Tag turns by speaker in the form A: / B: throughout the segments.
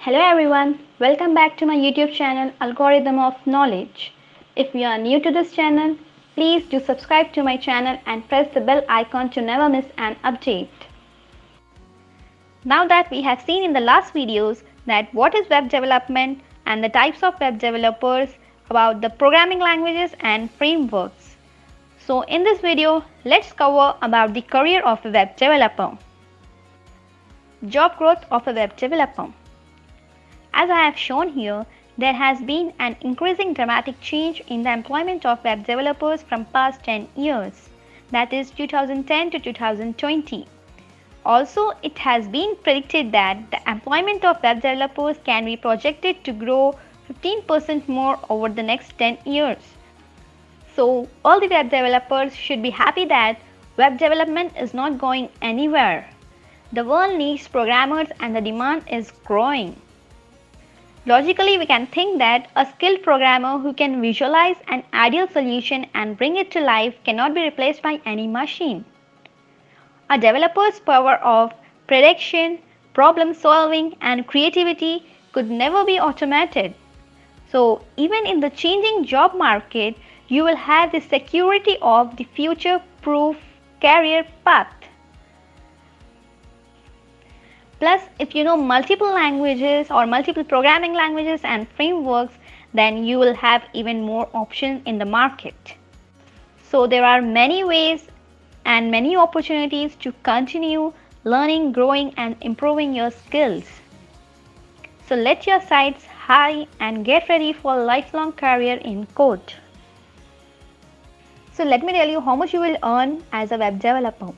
A: Hello everyone, welcome back to my YouTube channel Algorithm of Knowledge. If you are new to this channel, please do subscribe to my channel and press the bell icon to never miss an update. Now that we have seen in the last videos that what is web development and the types of web developers, about the programming languages and frameworks. So in this video, let's cover about the career of a web developer. Job growth of a web developer. As I have shown here, there has been an increasing dramatic change in the employment of web developers from past 10 years, that is 2010 to 2020. Also, it has been predicted that the employment of web developers can be projected to grow 15% more over the next 10 years. So, all the web developers should be happy that web development is not going anywhere. The world needs programmers and the demand is growing. Logically, we can think that a skilled programmer who can visualize an ideal solution and bring it to life cannot be replaced by any machine. A developer's power of prediction, problem solving, and creativity could never be automated. So, even in the changing job market, you will have the security of the future-proof career path. Plus, if you know multiple languages or multiple programming languages and frameworks, then you will have even more options in the market. So there are many ways and many opportunities to continue learning, growing and improving your skills. So let your sights high and get ready for a lifelong career in code. So let me tell you how much you will earn as a web developer.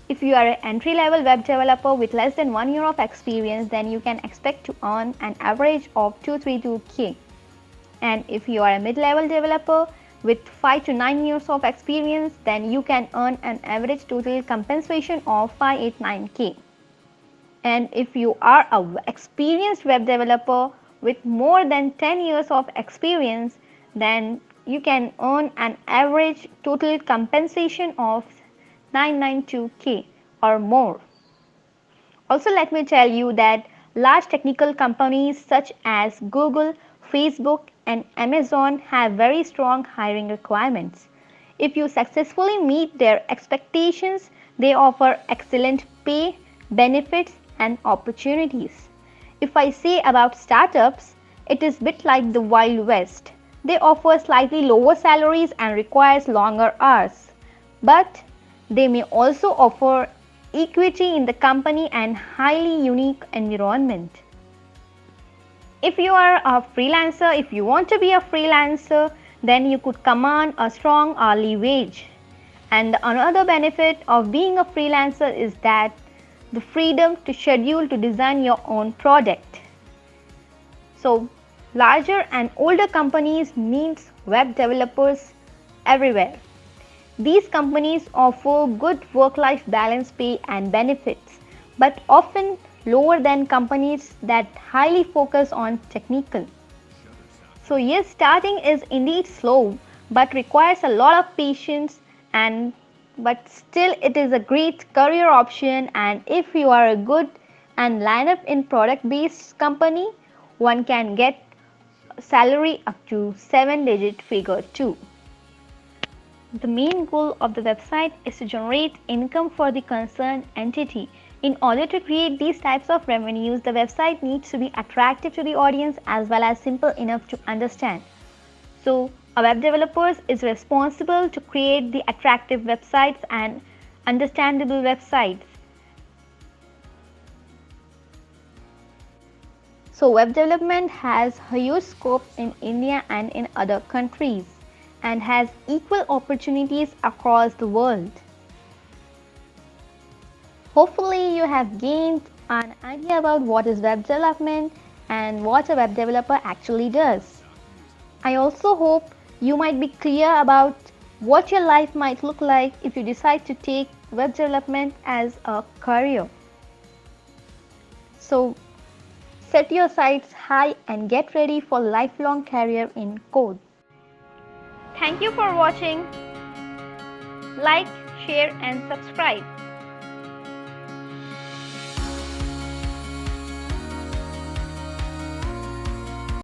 A: If you are an entry-level web developer with less than 1 year of experience, then you can expect to earn an average of 232K. And if you are a mid-level developer with 5 to 9 years of experience, then you can earn an average total compensation of 589K. And if you are an experienced web developer with more than 10 years of experience, then you can earn an average total compensation of 992K or more. Also, let me tell you that large technical companies such as Google, Facebook and Amazon have very strong hiring requirements. If you successfully meet their expectations, they offer excellent pay, benefits and opportunities. If I say about startups, it is a bit like the Wild West. They offer slightly lower salaries and requires longer hours. But they may also offer equity in the company and highly unique environment. If you are a freelancer, if you want to be a freelancer, then you could command a strong hourly wage. And another benefit of being a freelancer is that the freedom to schedule to design your own product. So, larger and older companies needs web developers everywhere. These companies offer good work-life balance, pay and benefits, but often lower than companies that highly focus on technical. So yes, starting is indeed slow, but requires a lot of patience but still it is a great career option, and if you are a good and line up in product-based company, one can get salary up to 7-digit figure too. The main goal of the website is to generate income for the concerned entity. In order to create these types of revenues, the website needs to be attractive to the audience as well as simple enough to understand. So, a web developer is responsible to create the attractive websites and understandable websites. So, web development has huge scope in India and in other countries, and has equal opportunities across the world. Hopefully you have gained an idea about what is web development and what a web developer actually does. I also hope you might be clear about what your life might look like if you decide to take web development as a career. So set your sights high and get ready for a lifelong career in code. Thank you for watching. Like, share and subscribe.